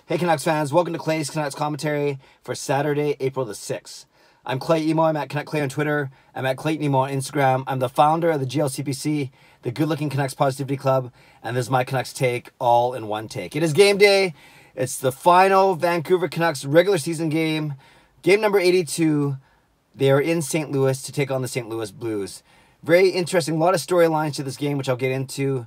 Hey Canucks fans, welcome to Clay's Canucks commentary for Saturday, April the 6th. I'm Clay Emo, I'm at Canuck Clay on Twitter, I'm at Clayton Emo on Instagram. I'm the founder of the GLCPC, the Good Looking Canucks Positivity Club, and this is my Canucks take, all in one take. It is game day, it's the final Vancouver Canucks regular season game, game number 82. They are in St. Louis to take on the St. Louis Blues. Very interesting, a lot of storylines to this game, which I'll get into.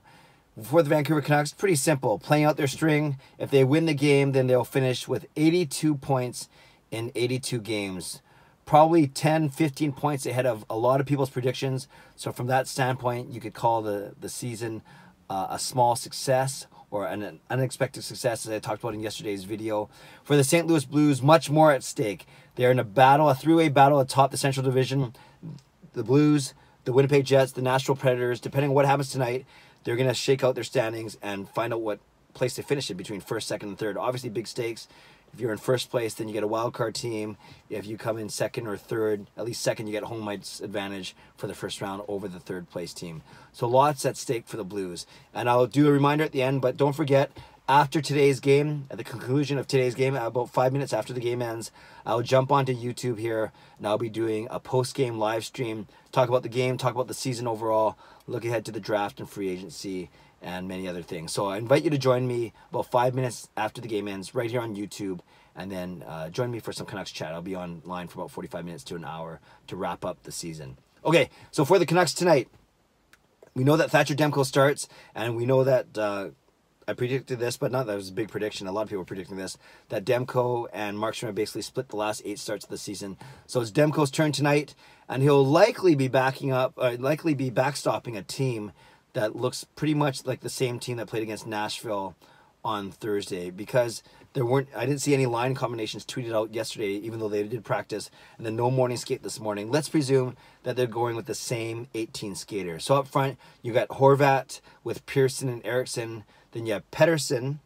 For the Vancouver Canucks, pretty simple. Playing out their string. If they win the game, then they'll finish with 82 points in 82 games. Probably 10, 15 points ahead of a lot of people's predictions. So from that standpoint, you could call the season a small success or an unexpected success, as I talked about in yesterday's video. For the St. Louis Blues, much more at stake. They're in a battle, a three-way battle atop the Central Division. The Blues, the Winnipeg Jets, the Nashville Predators, depending on what happens tonight, they're going to shake out their standings and find out what place to finish in between first, second, and third. Obviously, big stakes. If you're in first place, then you get a wild card team. If you come in second or third, at least second, you get home ice advantage for the first round over the third place team. So lots at stake for the Blues. And I'll do a reminder at the end, but don't forget, after today's game, at the conclusion of today's game, about 5 minutes after the game ends, I'll jump onto YouTube here, and I'll be doing a post-game live stream, talk about the game, talk about the season overall, look ahead to the draft and free agency, and many other things. So I invite you to join me about 5 minutes after the game ends, right here on YouTube, and then join me for some Canucks chat. I'll be online for about 45 minutes to an hour to wrap up the season. Okay, so for the Canucks tonight, we know that Thatcher Demko starts, and we know that... I predicted this, but not that it was a big prediction. A lot of people were predicting this, that Demko and Markstrom have basically split the last 8 starts of the season. So it's Demko's turn tonight, and he'll likely be backstopping a team that looks pretty much like the same team that played against Nashville on Thursday, because I didn't see any line combinations tweeted out yesterday, even though they did practice, and then no morning skate this morning. Let's presume that they're going with the same 18 skaters. So up front, you got Horvat with Pearson and Eriksson. Then you have Pettersson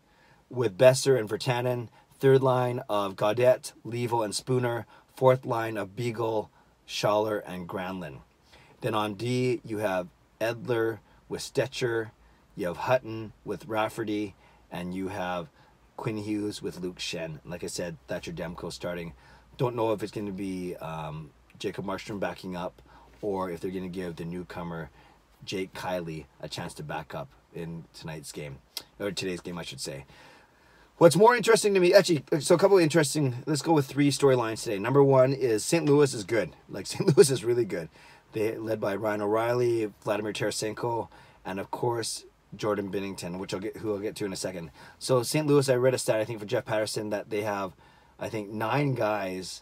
with Besser and Virtanen. Third line of Gaudette, Levo, and Spooner. Fourth line of Beagle, Schaller, and Granlund. Then on D, you have Edler with Stetcher. You have Hutton with Rafferty. And you have Quinn Hughes with Luke Shen. Like I said, Thatcher Demko starting. Don't know if it's going to be Jacob Markstrom backing up, or if they're going to give the newcomer Jake Kiley a chance to back up in tonight's game, or today's game, I should say. What's more interesting to me, actually, so a couple of interesting, let's go with 3 storylines today. Number one is St. Louis is good. Like, St. Louis is really good. They led by Ryan O'Reilly, Vladimir Tarasenko, and of course, Jordan Binnington, who I'll get to in a second. So St. Louis, I read a stat, I think, for Jeff Patterson, that they have, I think, 9 guys,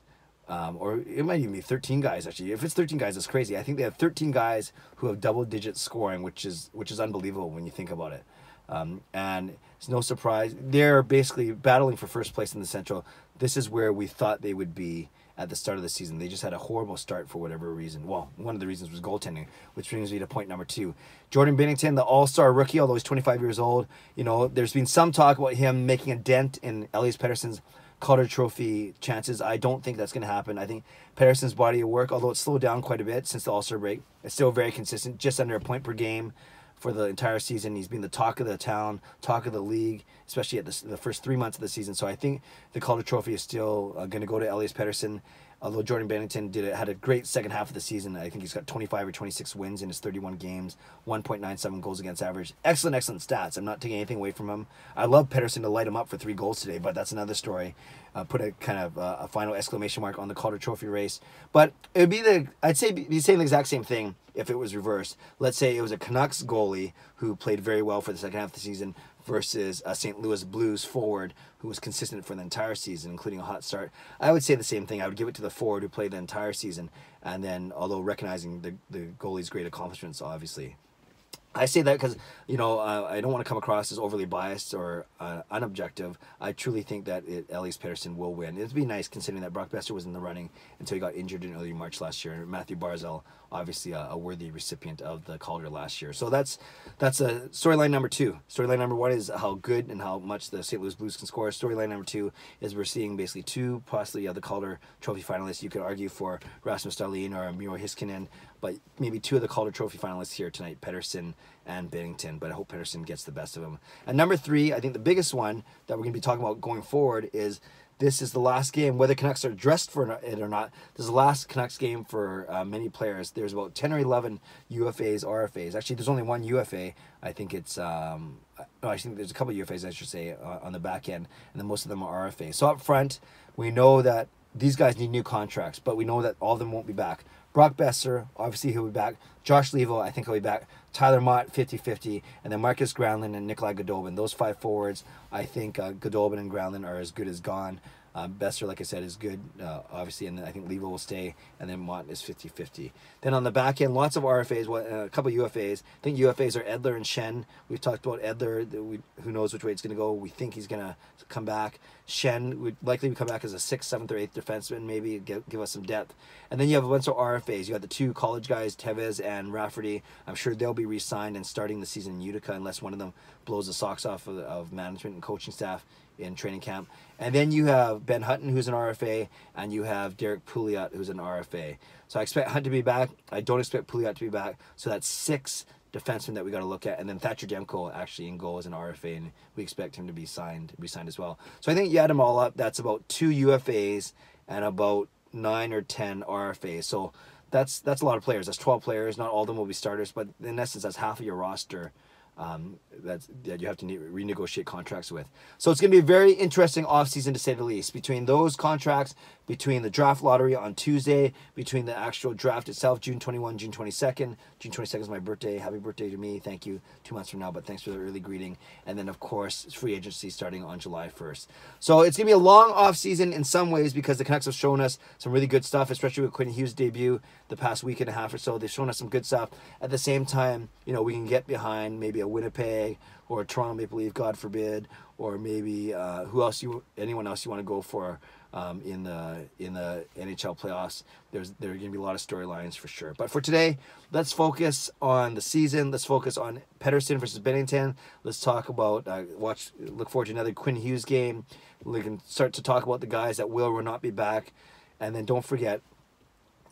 or it might even be 13 guys, actually. If it's 13 guys, it's crazy. I think they have 13 guys who have double-digit scoring, which is unbelievable when you think about it. And it's no surprise. They're basically battling for first place in the Central. This is where we thought they would be at the start of the season. They just had a horrible start for whatever reason. Well, one of the reasons was goaltending, which brings me to point number 2. Jordan Binnington, the all-star rookie, although he's 25 years old. You know, there's been some talk about him making a dent in Elias Pettersson's Calder Trophy chances. I don't think that's going to happen. I think Pettersson's body of work, although it's slowed down quite a bit since the All-Star break, it's still very consistent, just under a point per game for the entire season. He's been the talk of the town, talk of the league, especially at the first 3 months of the season. So I think the Calder Trophy is still going to go to Elias Pettersson. Although Jordan Binnington had a great second half of the season. I think he's got 25 or 26 wins in his 31 games, 1.97 goals against average. Excellent stats. I'm not taking anything away from him. I love Pettersson to light him up for 3 goals today, but that's another story. Put a kind of a final exclamation mark on the Calder Trophy race. But it would be I'd say be saying the exact same thing if it was reversed. Let's say it was a Canucks goalie who played very well for the second half of the season versus a St. Louis Blues forward who was consistent for the entire season, including a hot start. I would say the same thing. I would give it to the forward who played the entire season, and then, although recognizing the goalie's great accomplishments, obviously. I say that because, you know, I don't want to come across as overly biased or unobjective. I truly think that Elias Pettersson will win. It'd be nice considering that Brock Besser was in the running until he got injured in early March last year. Matthew Barzal, obviously a worthy recipient of the Calder last year. So that's a storyline number 2. Storyline number 1 is how good and how much the St. Louis Blues can score. Storyline number 2 is we're seeing basically 2 possibly the Calder Trophy finalists. You could argue for Rasmus Dahlin or Miro Heiskanen, but maybe two of the Calder Trophy finalists here tonight, Pettersson and Binnington, but I hope Pettersson gets the best of them. And number 3, I think the biggest one that we're going to be talking about going forward is this is the last game, whether Canucks are dressed for it or not. This is the last Canucks game for many players. There's about 10 or 11 UFAs, RFAs. Actually, there's only one UFA. I think it's, no, I think there's a couple of UFAs, I should say, on the back end, and then most of them are RFAs. So up front, we know that these guys need new contracts, but we know that all of them won't be back. Brock Besser, obviously he'll be back. Josh Levo, I think he'll be back. Tyler Mott, 50-50. And then Marcus Granlund and Nikolai Goudobin. Those 5 forwards, I think Goudobin and Granlund are as good as gone. Besser, like I said, is good, obviously, and I think Levo will stay, and then Mott is 50-50. Then on the back end, lots of RFAs, a couple of UFAs. I think UFAs are Edler and Schenn. We've talked about Edler. Who knows which way it's going to go. We think he's going to come back. Schenn would likely come back as a 6th, 7th, or 8th defenseman, maybe give us some depth. And then you have a bunch of RFAs. You got the 2 college guys, Tevez and Rafferty. I'm sure they'll be re-signed and starting the season in Utica unless one of them blows the socks off of management and coaching staff in training camp. And then you have Ben Hutton, who's an RFA, and you have Derek Pouliot, who's an RFA. So I expect Hunt to be back. I don't expect Pouliot to be back. So that's 6 defensemen that we got to look at. And then Thatcher Demko actually in goal as an RFA, and we expect him to be signed as well. So I think you add them all up, that's about 2 UFAs and about 9 or 10 RFAs. So that's a lot of players. That's 12 players. Not all of them will be starters, but in essence, that's half of your roster that you have to renegotiate contracts with. So it's going to be a very interesting offseason, to say the least, between those contracts, between the draft lottery on Tuesday, between the actual draft itself, June 21, June 22nd. June 22nd is my birthday. Happy birthday to me. Thank you. 2 months from now, but thanks for the early greeting. And then, of course, free agency starting on July 1st. So it's going to be a long offseason in some ways because the Canucks have shown us some really good stuff, especially with Quinn Hughes' debut the past week and a half or so. They've shown us some good stuff. At the same time, you know, we can get behind maybe a Winnipeg or a Toronto Maple Leaf, God forbid, or maybe anyone else you want to go for in the NHL playoffs. There are going to be a lot of storylines for sure. But for today, let's focus on the season. Let's focus on Pettersson versus Binnington. Let's talk about look forward to another Quinn Hughes game. We can start to talk about the guys that will or not be back, and then don't forget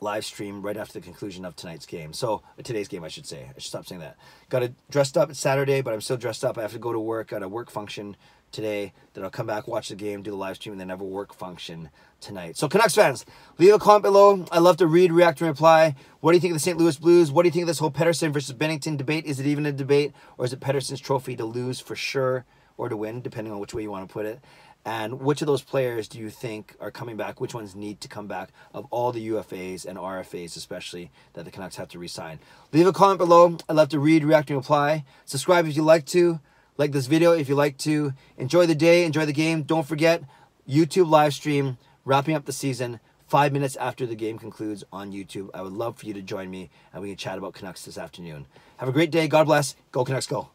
live stream right after the conclusion of today's game, I should say. I should stop saying that. Got it dressed up. It's Saturday, but I'm still dressed up. I have to go to work. Got a work function today. Then I'll come back, watch the game, do the live stream, and then have a work function tonight. So Canucks fans, leave a comment below. I love to read, react, and reply. What do you think of the St. Louis Blues? What do you think of this whole Pettersson versus Binnington debate? Is it even a debate, or is it Pettersson's trophy to lose for sure, or to win, depending on which way you want to put it? And which of those players do you think are coming back? Which ones need to come back of all the UFAs and RFAs, especially, that the Canucks have to re-sign? Leave a comment below. I'd love to read, react, and reply. Subscribe if you like to. Like this video if you like to. Enjoy the day. Enjoy the game. Don't forget, YouTube live stream, wrapping up the season 5 minutes after the game concludes on YouTube. I would love for you to join me, and we can chat about Canucks this afternoon. Have a great day. God bless. Go Canucks, go.